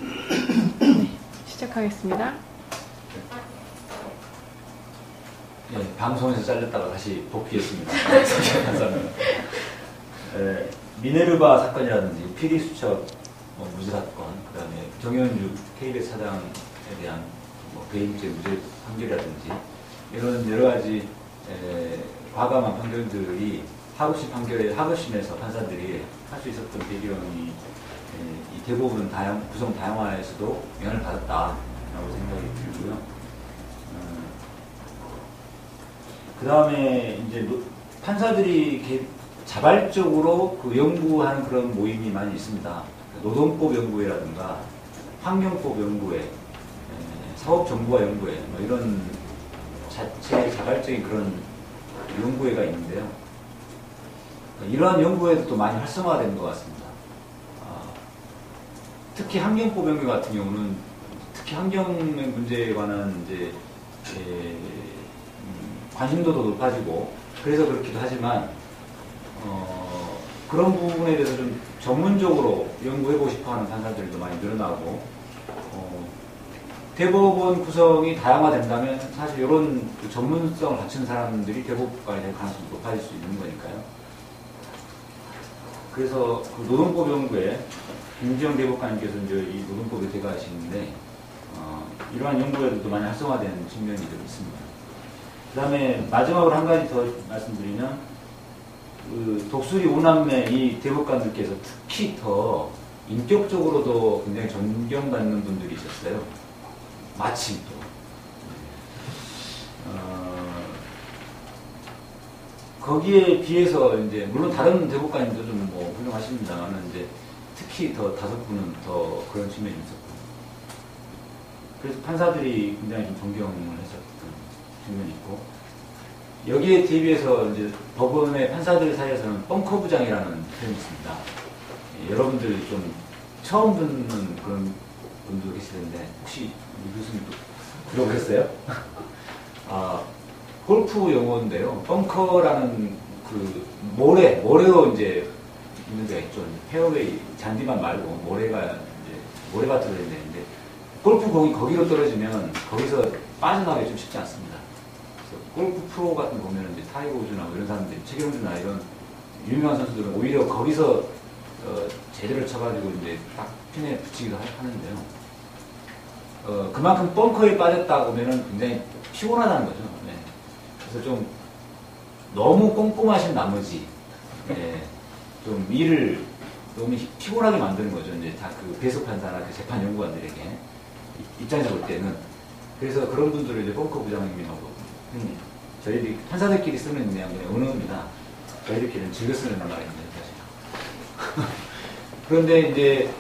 네, 시작하겠습니다. 네, 방송에서 잘렸다가 다시 복귀했습니다. 미네르바 사건이라든지 PD 수첩 무죄 사건, 그 다음에 정현주 KBS 사장에 대한 배임죄 무죄 판결이라든지 이런 여러 가지 과감한 판결들이 하급심 판결에 하급심에서 판사들이 할 수 있었던 배경이 이 대부분 구성 다양화에서도 영향을 받았다라고 생각이 들고요. 그 다음에 이제 판사들이 자발적으로 그 연구하는 그런 모임이 많이 있습니다. 노동법 연구회라든가 환경법 연구회, 사업정보화 연구회, 이런 자발적인 그런 연구회가 있는데요. 이러한 연구회도 또 많이 활성화된 것 같습니다. 특히 환경법 연구 같은 경우는 특히 환경의 문제에 관한 이제 관심도도 높아지고 그래서 그렇기도 하지만 그런 부분에 대해서 좀 전문적으로 연구해보고 싶어하는 판사들도 많이 늘어나고 대법원 구성이 다양화된다면 사실 이런 전문성을 갖춘 사람들이 대법관이 될 가능성이 높아질 수 있는 거니까요. 그래서 그 노동법 연구에 김지영 대법관님께서 이제 이 노동법을 대가하시는데 이러한 연구에도 많이 활성화된 측면이 좀 있습니다. 그 다음에 마지막으로 한 가지 더 말씀드리면 그 독수리 오남매 이 대법관들께서 특히 더 인격적으로도 굉장히 존경받는 분들이 있었어요. 마침 또 거기에 비해서 이제 물론 다른 대법관님도 좀 훌륭하십니다만 이제 특히 더 다섯 분은 더 그런 측면이 있었고 그래서 판사들이 굉장히 좀 존경을 했었던 측면이 있고 여기에 대비해서 이제 법원의 판사들 사이에서는 벙커 부장이라는 표현이 있습니다. 여러분들 좀 처음 듣는 그런 분도 계시는데 혹시 이 교수님도 들어보셨어요? 골프 용어인데요. 벙커라는 그 모래로 이제 있는 데가 있죠. 페어웨이 잔디만 말고 모래가 들어있는데 골프공이 거기로 떨어지면 거기서 빠져나가기 좀 쉽지 않습니다. 그래서 골프 프로 같은 거 보면 이제 타이거 우즈나 이런 사람들이 최경주나 이런 유명한 선수들은 오히려 거기서 제대로 쳐가지고 이제 딱 핀에 붙이기도 하는데요. 그만큼 벙커에 빠졌다 보면은 굉장히 피곤하다는 거죠. 네. 그래서 좀 너무 꼼꼼하신 나머지 좀 일을 너무 피곤하게 만드는 거죠. 이제 다 그 배석 판사나 그 재판 연구관들에게 입장에서 볼 때는 그래서 그런 분들을 이제 벙커 부장님이라고 저희들이 판사들끼리 쓰는 그냥 은어입니다. 저희들끼리는 즐겨 쓰는 말인데 사실. 그런데 이제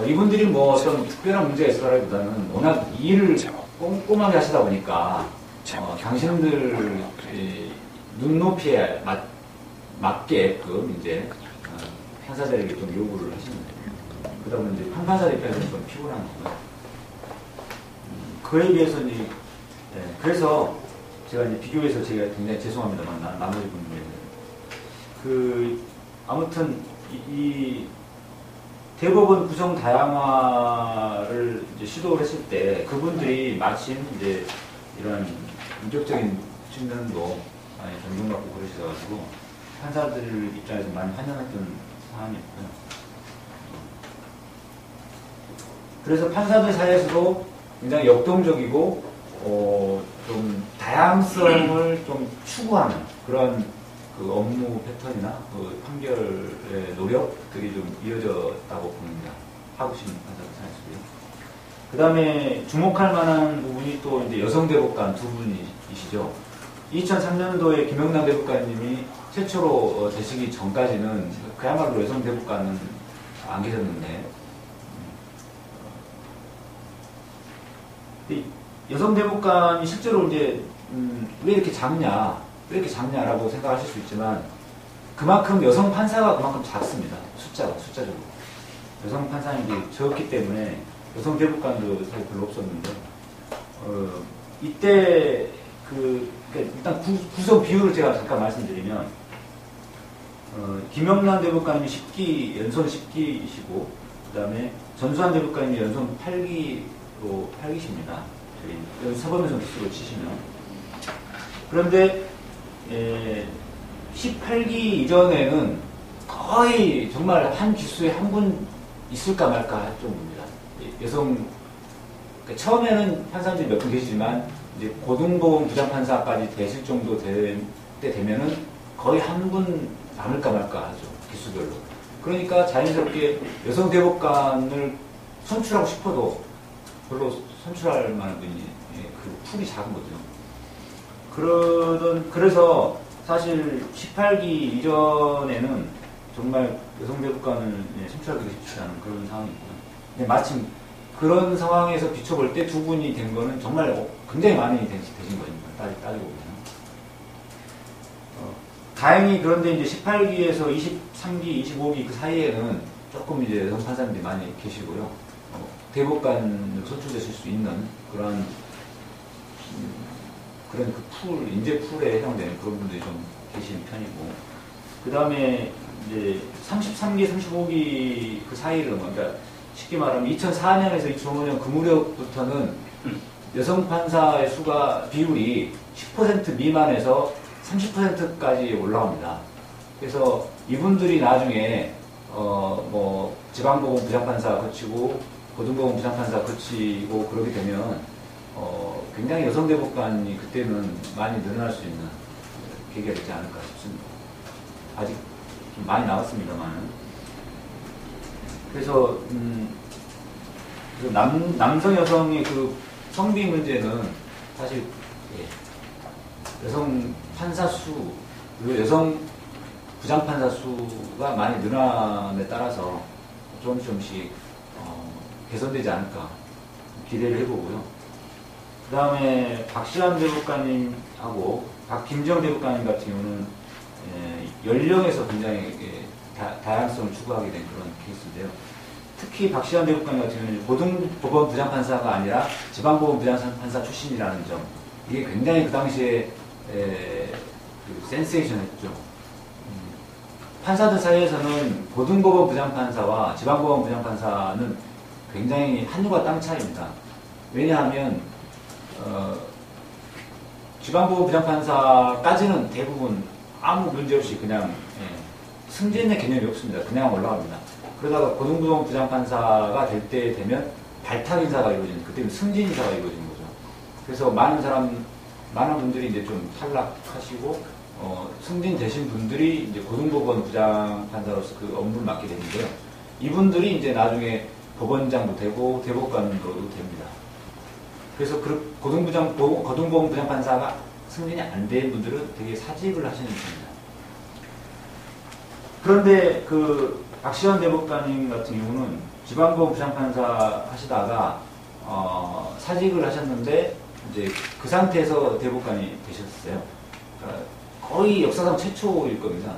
이분들이 뭐 어떤 특별한 문제가 있어라기보다는 워낙 일을 꼼꼼하게 하시다 보니까 당신들 눈높이에 맞게끔 이제 판사들에게 좀 요구를 하시는 거예요. 그러다 보면 이제 판사들 입장에서는 좀 피곤한 거고요. 그에 비해서 이제 그래서 제가 이제 비교해서 제가 굉장히 죄송합니다만 나머지 분들에게 아무튼 이 대법원 구성 다양화를 이제 시도를 했을 때 그분들이 마침 이제 이런 인격적인 측면도 많이 존중받고 그러셔가지고 판사들 입장에서 많이 환영했던 사안이었고요. 그래서 판사들 사이에서도 굉장히 역동적이고 좀 다양성을 좀 추구하는 그런 그 업무 패턴이나 그 판결의 노력들이 좀 이어졌다고 봅니다. 하급심 판사들 사이에서요. 그 다음에 주목할 만한 부분이 또 이제 여성 대법관 두 분이시죠. 2003년도에 김영남 대법관님이 최초로 되시기 전까지는 그야말로 여성 대법관은 안 계셨는데 여성 대법관이 실제로 이제 왜 이렇게 작냐라고 생각하실 수 있지만 그만큼 여성 판사가 그만큼 작습니다. 숫자적으로 여성 판사님들이 적기 때문에 여성 대법관도 사실 별로 없었는데 이때 일단 구성 비율을 제가 잠깐 말씀드리면 김영란 대법관님이 연선 10기이시고 그 다음에 전수환 대법관님이 연속 8기십니다. 여기 사법연수원 기수로 치시면. 그런데 18기 이전에는 거의 정말 한 기수에 한 분 있을까 말까 할 정도입니다. 여성, 그러니까 처음에는 판사님들이 몇 분 계시지만 이제 고등법원 부장판사까지 되실 정도 때 되면은 거의 한 분 남을까 말까 하죠. 기수별로. 그러니까 자연스럽게 여성 대법관을 선출하고 싶어도 별로 선출할 만한 분이 그 풀이 작은 거죠. 그래서 사실 18기 이전에는 정말 여성 대법관을 선출하기 쉽지 않은 그런 상황이고요. 근데 마침 그런 상황에서 비춰볼 때 두 분이 된 거는 정말 굉장히 많이 되신 거니까 따지고 보면. 다행히 그런데 이제 18기에서 23기, 25기 그 사이에는 조금 이제 여성 판사님들이 많이 계시고요. 대법관 선출되실 수 있는 그런 그 인재 풀에 해당되는 그런 분들이 좀 계시는 편이고. 그 다음에 이제 33기, 35기 그 사이를, 그러니까 쉽게 말하면 2004년에서 2005년 그 무렵부터는 여성 판사의 비율이 10% 미만에서 30%까지 올라옵니다. 그래서 이분들이 나중에 지방법원 부장판사 거치고 고등법원 부장판사 거치고 그러게 되면 굉장히 여성 대법관이 그때는 많이 늘어날 수 있는 계기가 되지 않을까 싶습니다. 아직 좀 많이 나왔습니다만. 그래서 남성 여성의 그 성비 문제는 사실 여성 판사 수 그리고 여성 부장판사 수가 많이 늘어남에 따라서 조금씩 개선되지 않을까 기대를 해보고요. 그 다음에 박시환 대법관님하고 김지영 대법관님 같은 경우는 연령에서 굉장히 다양성을 추구하게 된 그런 케이스인데요. 특히 박시환 대법관 같은 경우는 고등법원 부장판사가 아니라 지방법원 부장판사 출신이라는 점, 이게 굉장히 그 당시에 센세이션했죠. 판사들 사이에서는 고등법원 부장판사와 지방법원 부장판사는 굉장히 하늘과 땅 차이입니다. 왜냐하면 지방법원 부장판사까지는 대부분 아무 문제 없이 그냥 승진의 개념이 없습니다. 그냥 올라갑니다. 그러다가 고등법원 부장판사가 될 때 되면 발탁 인사가 이루어지는, 그때는 승진 인사가 이루어지는 거죠. 그래서 많은 분들이 이제 좀 탈락하시고 승진되신 분들이 이제 고등법원 부장판사로서 그 업무를 맡게 되는데요. 이분들이 이제 나중에 법원장도 되고 대법관도 됩니다. 그래서 고등법원 부장판사가 승진이 안 된 분들은 되게 사직을 하시는 편입니다. 그런데 그 박시환 대법관님 같은 경우는 지방법원 부장판사 하시다가 사직을 하셨는데 이제 그 상태에서 대법관이 되셨어요. 그러니까 거의 역사상 최초일 겁니다.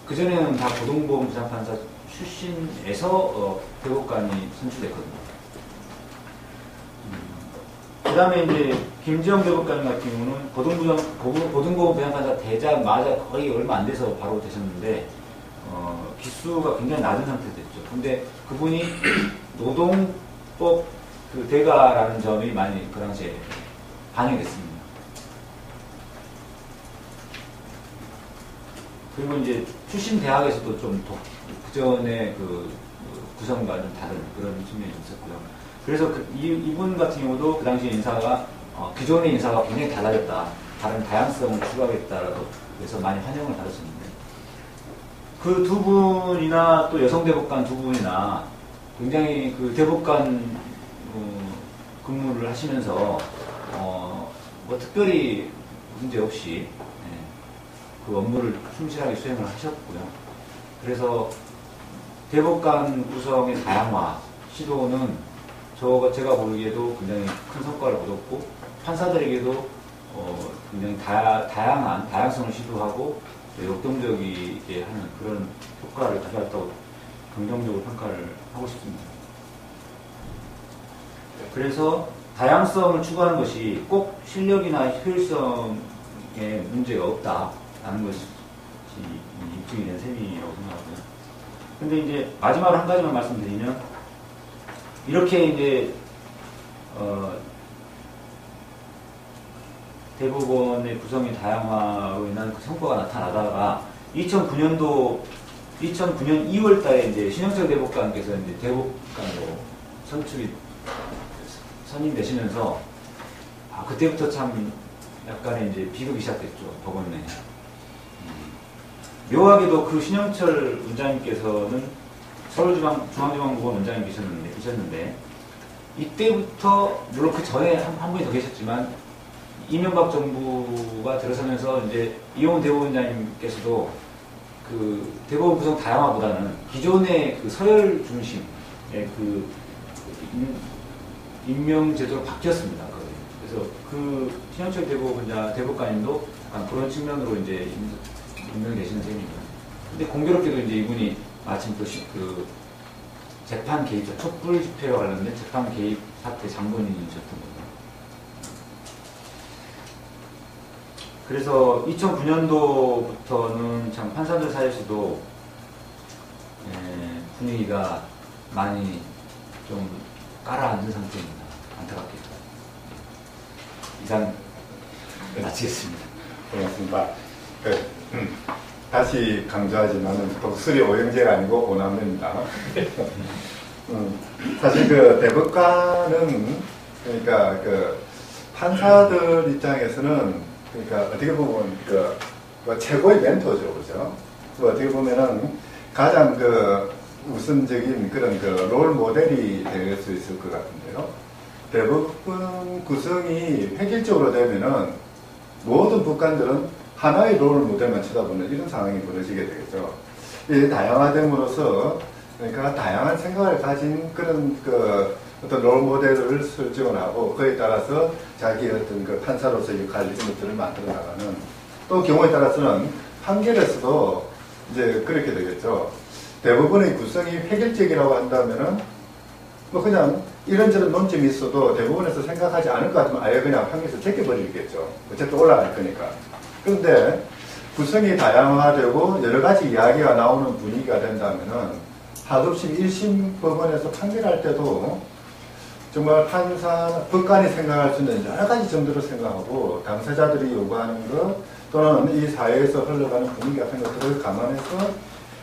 그전에는 다 고등법원 부장판사 출신에서 대법관이 선출됐거든요. 그 다음에 이제 김지영 대법관 같은 경우는 고등법원 부장판사 되자마자 거의 얼마 안 돼서 바로 되셨는데 기수가 굉장히 낮은 상태로 됐죠. 근데 그분이 노동법 그 대가라는 점이 많이 그 당시에 반영됐습니다. 그리고 이제 출신 대학에서도 좀 그전에 그 구성과 좀 다른 그런 측면이 있었고요. 그래서 이분 같은 경우도 그 당시 인사가 기존의 인사가 굉장히 달라졌다, 다른 다양성을 추구하겠다라고 해서 많이 환영을 받았었는데, 그 두 분이나 또 여성 대법관 두 분이나 굉장히 그 대법관 근무를 하시면서 뭐 특별히 문제 없이 그 업무를 충실하게 수행을 하셨고요. 그래서 대법관 구성의 다양화 시도는 제가 보기에도 굉장히 큰 성과를 거뒀고, 판사들에게도 굉장히 다양성을 시도하고 역동적이게 하는 그런 효과를 가져왔다고 긍정적으로 평가를 하고 싶습니다. 그래서 다양성을 추구하는 것이 꼭 실력이나 효율성에 문제가 없다라는 것이 입증이 된 셈이라고 생각하고요. 근데 이제 마지막으로 한 가지만 말씀드리면 이렇게 이제 대법원의 구성의 다양화로 인한 그 성과가 나타나다가 2009년 2월 달에 이제 신영철 대법관께서 이제 대법관으로 선임되시면서 그때부터 참 약간의 이제 비극이 시작됐죠. 법원 내. 묘하게도 그 신영철 원장님께서는 서울중앙지방법원 원장님 계셨는데 이때부터 물론 그 전에 한 분이 더 계셨지만 이명박 정부가 들어서면서 이제 이용훈 대법원장님께서도 그 대법원 구성 다양화보다는 기존의 그 서열 중심의 그 임명 제도로 바뀌었습니다. 그래서 그 신영철 대법관님도 약간 그런 측면으로 이제 임명이 되시는 셈입니다. 근데 공교롭게도 이제 이분이 마침 또 그 재판 개입, 촛불 집회와 관련된 재판 개입 사태 장본인이셨던 거죠. 그래서 2009년도부터는 참 판사들 사이에서도 분위기가 많이 좀 깔아앉은 상태입니다. 안타깝게도. 이상 마치겠습니다. 고맙습니다. 다시 강조하지만 독수리 오영재가 아니고 오남매입니다. 사실 그 대법관은 그러니까 그 판사들 입장에서는 그러니까 어떻게 보면 그 최고의 멘토죠, 그죠? 어떻게 보면은 가장 그 우선적인 그런 그 롤 모델이 될 수 있을 것 같은데요. 대법원 구성이 획일적으로 되면은 모든 법관들은 하나의 롤 모델만 쳐다보는 이런 상황이 벌어지게 되겠죠. 이 다양화됨으로써 그러니까 다양한 생각을 가진 그런 그 어떤 롤 모델을 설정을 하고 그에 따라서 자기의 어떤 그 판사로서의 역할 이런 것들을 만들어 나가는 또 경우에 따라서는 판결에서도 이제 그렇게 되겠죠. 대법원의 구성이 획일적이라고 한다면은 뭐 그냥 이런저런 논점이 있어도 대법원에서 생각하지 않을 것 같으면 아예 그냥 판결에서 제껴버리겠죠. 어쨌든 올라갈 거니까. 그런데 구성이 다양화되고 여러 가지 이야기가 나오는 분위기가 된다면은 하급심 1심 법원에서 판결할 때도 정말 법관이 생각할 수 있는 여러 가지 정도로 생각하고 당사자들이 요구하는 것 또는 이 사회에서 흘러가는 분위기 같은 것들을 감안해서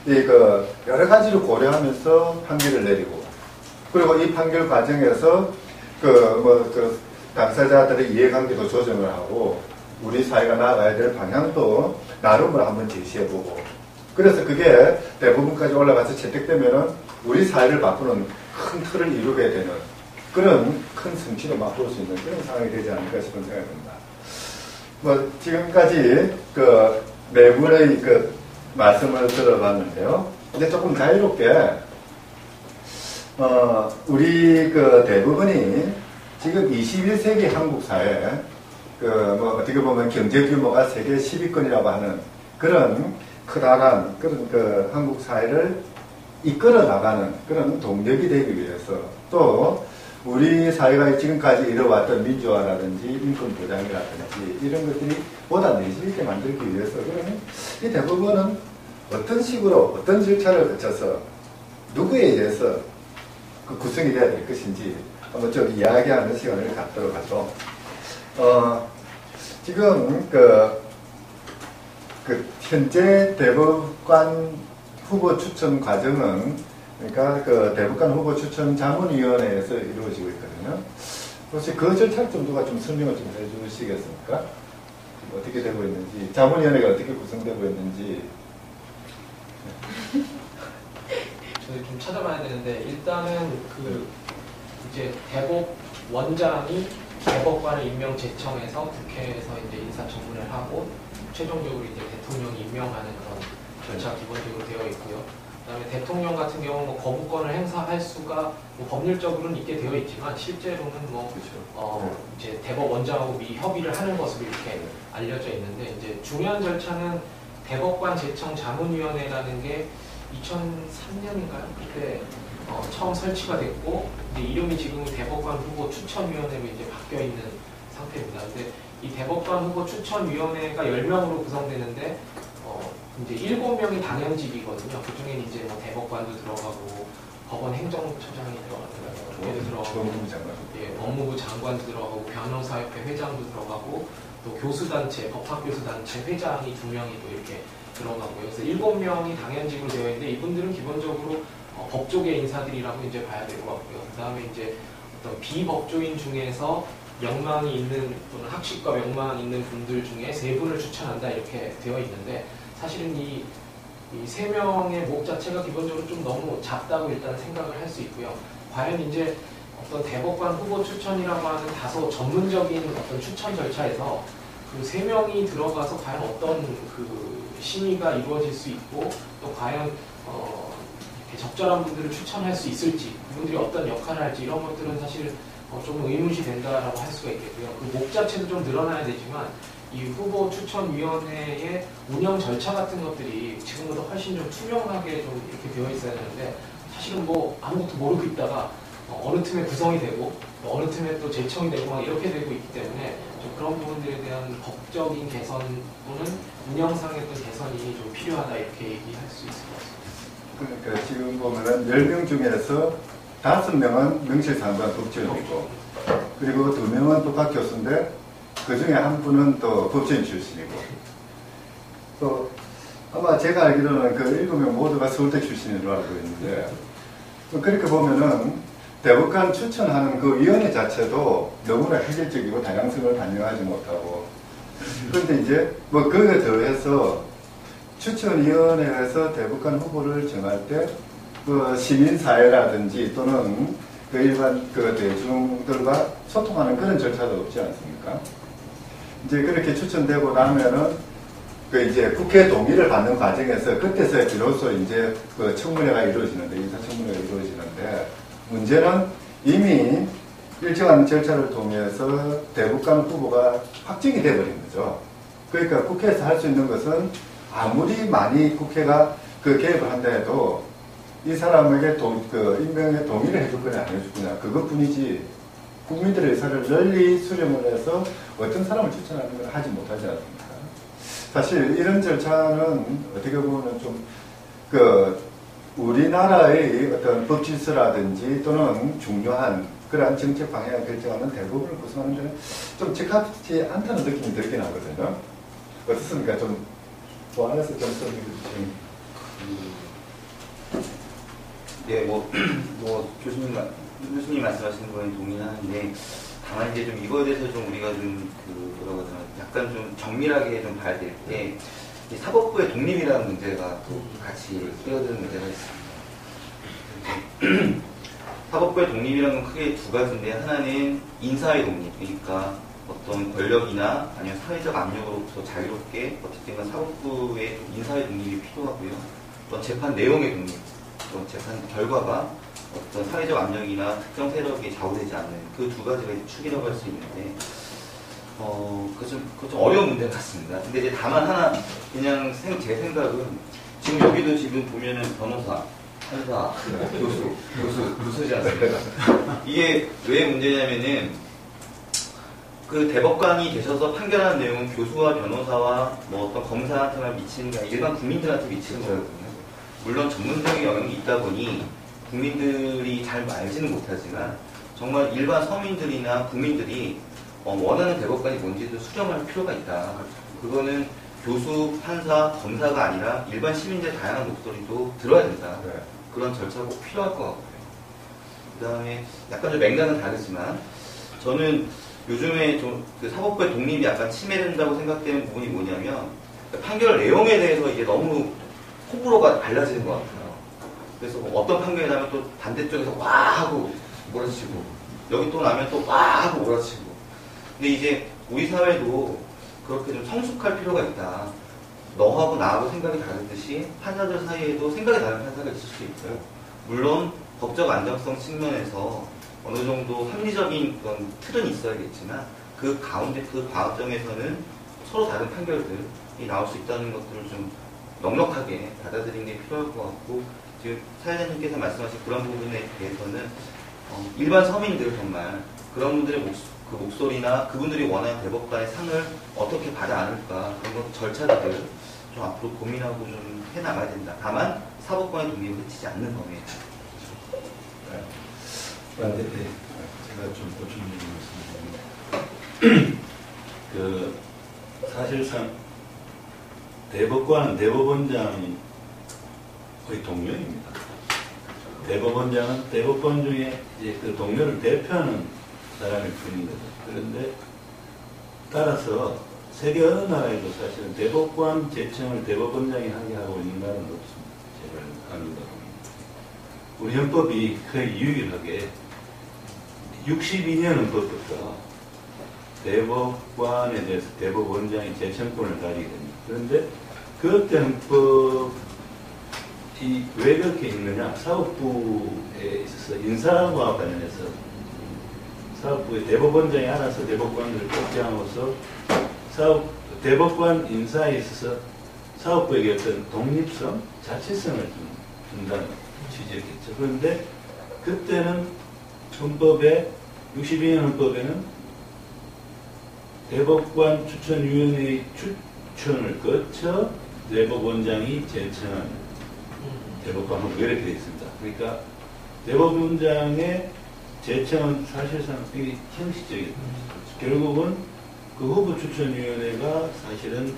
그 여러 가지를 고려하면서 판결을 내리고 그리고 이 판결 과정에서 그 당사자들의 이해관계도 조정을 하고 우리 사회가 나아가야 될 방향도 나름으로 한번 제시해보고 그래서 그게 대부분까지 올라가서 채택되면은 우리 사회를 바꾸는 큰 틀을 이루게 되는 그런 큰 성취로 맛볼 수 있는 그런 상황이 되지 않을까 싶은 생각이 듭니다. 뭐 지금까지 그 네 분의 그 말씀을 들어봤는데요. 이제 조금 자유롭게 우리 그 대부분이 지금 21세기 한국 사회 뭐 어떻게 보면 경제 규모가 세계 10위권이라고 하는 그런 크다란 그런 그 한국 사회를 이끌어 나가는 그런 동력이 되기 위해서 또 우리 사회가 지금까지 이뤄왔던 민주화라든지 인권 보장이라든지 이런 것들이 보다 내실 있게 만들기 위해서 그러면 이 대부분은 어떤 식으로 어떤 절차를 거쳐서 누구에 의해서 그 구성이 돼야 될 것인지 한번 좀 이야기하는 시간을 갖도록 하죠. 지금 현재 대법관 후보 추천 과정은 그러니까 그 대법관 후보 추천 자문위원회에서 이루어지고 있거든요. 혹시 그 절차 좀 누가 좀 설명을 좀 해주시겠습니까? 어떻게 되고 있는지, 자문위원회가 어떻게 구성되고 있는지. 저희 좀 찾아봐야 되는데 일단은 이제 대법원장이 대법관을 임명 제청해서 국회에서 이제 인사청문회를 하고 최종적으로 이제 대통령이 임명하는 그런 절차가 기본적으로 되어 있고요. 그다음에 대통령 같은 경우는 뭐 거부권을 행사할 수가 뭐 법률적으로는 있게 되어 있지만 실제로는 뭐 이제 대법원장하고 미리 협의를 하는 것으로 이렇게 알려져 있는데 이제 중요한 절차는 대법관 제청 자문위원회라는 게 2003년인가요? 그때 처음 설치가 됐고 이제 이름이 지금 대법관 후보 추천위원회로 이제 바뀌어 있는 상태입니다. 근데 이 대법관 후보 추천위원회가 10명으로 구성되는데 이제 7명이 당연직이거든요. 그 중에 이제 뭐 대법관도 들어가고 법원 행정처장이 들어가고 그게도 들어가고 법무부 장관. 예, 법무부 장관도 들어가고 변호사협회 회장도 들어가고 또 교수단체 법학교수단체 회장이 2명이 또 이렇게 들어가고요. 그래서 7명이 당연직으로 되어 있는데 이분들은 기본적으로 법조계 인사들이라고 이제 봐야 될 것 같고요. 그 다음에 이제 어떤 비법조인 중에서 명망이 있는 또는 학식과 명망이 있는 분들 중에 3분을 추천한다 이렇게 되어 있는데 사실은 이 3명의 목 자체가 기본적으로 좀 너무 작다고 일단 생각을 할 수 있고요. 과연 이제 어떤 대법관 후보 추천이라고 하는 다소 전문적인 어떤 추천 절차에서 그 3명이 들어가서 과연 어떤 그 심의가 이루어질 수 있고 또 과연 이렇게 적절한 분들을 추천할 수 있을지 그분들이 어떤 역할을 할지 이런 것들은 사실 좀 의문시 된다라고 할 수가 있겠고요. 그 목 자체도 좀 늘어나야 되지만 이 후보 추천위원회의 운영 절차 같은 것들이 지금보다 훨씬 좀 투명하게 좀 이렇게 되어 있어야 되는데 사실은 뭐 아무것도 모르고 있다가 어느 틈에 구성이 되고 또 어느 틈에 또 제청이 되고 막 이렇게 되고 있기 때문에 좀 그런 부분들에 대한 법적인 개선 또는 운영상의 어떤 개선이 좀 필요하다 이렇게 얘기할 수 있을 것 같습니다. 그러니까 지금 보면은 10명 중에서 5명은 명실상부한 법조인이고 그리고 2명은 법학 교수인데 그 중에 한 분은 또 법조인 출신이고 또 아마 제가 알기로는 그 7명 모두가 서울대 출신으로 알고 있는데 그렇게 보면은 대법관 추천하는 그 위원회 자체도 너무나 획일적이고 다양성을 반영하지 못하고 그런데 이제 뭐 그거에 더해서 추천위원회에서 대법관 후보를 정할 때 그 시민사회라든지 또는 그 일반 그 대중들과 소통하는 그런 절차도 없지 않습니까? 이제 그렇게 추천되고 나면은 그 이제 국회 동의를 받는 과정에서 그때서야 비로소 이제 그 청문회가 이루어지는데 인사청문회가 이루어지는데 문제는 이미 일정한 절차를 통해서 대법관 후보가 확정이 돼버린 거죠. 그러니까 국회에서 할 수 있는 것은 아무리 많이 국회가 그 개입을 한다 해도 이 사람에게 그 임명에 동의를 해줄 거냐 안 해줄 거냐 그것뿐이지 국민들의 의사를 널리 수렴을 해서 어떤 사람을 추천하는 걸 하지 못하지 않습니까? 사실 이런 절차는 어떻게 보면 좀 그 우리나라의 어떤 법 질서라든지 또는 중요한 그러한 정책 방향을 결정하는 대부분을 구성하는 데는 좀 적합치 않다는 느낌이 들긴 하거든요. 어떻습니까? 좀 보완해서 좀 설명해 주시면. 네, 교수님 말씀하시는 거에 동의하는데, 다만 이제 좀 이거에 대해서 좀 우리가 좀 뭐라고 하나 약간 좀 정밀하게 좀 봐야 될 때, 사법부의 독립이라는 문제가 또 같이 끼어드는 문제가 있습니다. 사법부의 독립이라는 건 크게 2가지인데, 하나는 인사의 독립, 그러니까 어떤 권력이나 아니면 사회적 압력으로부터 자유롭게 어쨌든 사법부의 인사의 독립이 필요하고요. 또 재판 내용의 독립. 재판 결과가 어떤 사회적 압력이나 특정 세력에 좌우되지 않는 그 2가지가 축이라고 할 수 있는데, 그거 좀 어려운 문제 같습니다. 근데 이제 다만 하나, 그냥 제 생각은, 지금 여기도 지금 보면은 변호사, 판사, 교수지 않습니까? 이게 왜 문제냐면은, 그 대법관이 되셔서 판결하는 내용은 교수와 변호사와 뭐 어떤 검사한테만 미치는 게 아니라 일반 국민들한테 미치는 거거든요. 물론 전문적인 영역이 있다 보니 국민들이 잘 알지는 못하지만 정말 일반 서민들이나 국민들이 원하는 대법관이 뭔지도 수정할 필요가 있다. 그거는 교수, 판사, 검사가 아니라 일반 시민들의 다양한 목소리도 들어야 된다. 그런 절차가 꼭 필요할 것 같고요. 그 다음에 약간 좀 맥락은 다르지만 저는 요즘에 좀 그 사법부의 독립이 약간 침해된다고 생각되는 부분이 뭐냐면 판결 내용에 대해서 이게 너무 호불호가 갈라지는 것 같아요. 그래서 뭐 어떤 판결이 나면 또 반대쪽에서 와 하고 몰아치고 여기 또 나면 또 와 하고 몰아치고. 근데 이제 우리 사회도 그렇게 좀 성숙할 필요가 있다. 너하고 나하고 생각이 다르듯이 판사들 사이에도 생각이 다른 판사가 있을 수 있고요. 물론 법적 안정성 측면에서 어느 정도 합리적인 그런 틀은 있어야겠지만 그 가운데 그 과정에서는 서로 다른 판결들이 나올 수 있다는 것들을 좀 넉넉하게 받아들이는 게 필요할 것 같고, 지금 사회자님께서 말씀하신 그런 부분에 대해서는 일반 서민들 정말 그런 분들의 목소리나 그분들이 원하는 대법관의 상을 어떻게 받아 안을까 그런 것 절차들 좀 앞으로 고민하고 좀 해나가야 된다. 다만 사법권의 독립을 해치지 않는 범위에. 네, 제가 좀 보충드리겠습니다. 그 사실상 대법관은 대법원장의 동료입니다. 대법원장은 대법관 중에 이제 그 동료를 대표하는 사람일 뿐인 거죠. 그런데 따라서 세계 어느 나라에도 사실은 대법관 제청을 대법원장이 하게 하고 있는 나라는 없습니다. 제가 알고 보면. 우리 헌법이 거의 유일하게 62년 헌법부터 대법관에 대해서 대법원장이 제청권을 가지게 됩니다. 그런데 그때 헌법이 왜 그렇게 했느냐? 사법부에 있어서 인사와 관련해서 사법부의 대법원장이 알아서 대법관들을 뽑지함으로써 대법관 인사에 있어서 사법부에게 어떤 독립성, 자치성을 준다는 취지였겠죠. 그런데 그때는 헌법에 62년 헌법에는 대법관 추천위원회의 추천을 거쳐 대법원장이 제청한 대법관 후보 이렇게 되어 있습니다. 그러니까 대법원장의 제청은 사실상 되게 형식적이다. 결국은 그 후보 추천위원회가 사실은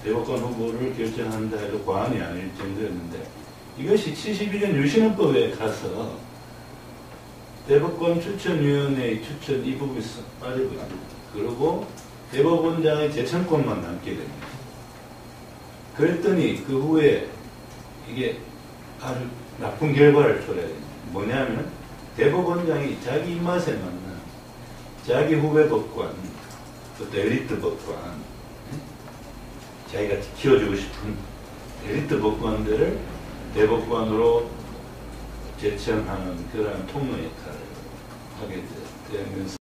대법관 후보를 결정한다 해도 과언이 아닐 정도였는데 이것이 71년 유신헌법에 가서 대법관 추천위원회의 추천 이 부분이 빠져버립니다. 그리고 대법원장의 제청권만 남게 됩니다. 그랬더니 그 후에 이게 아주 나쁜 결과를 초래해야 됩니다. 뭐냐면 대법원장이 자기 입맛에 맞는 자기 후배 법관, 또 엘리트 법관, 자기가 키워주고 싶은 엘리트 법관들을 대법관으로 제청하는 그러한 통로 역할을 하게 되면서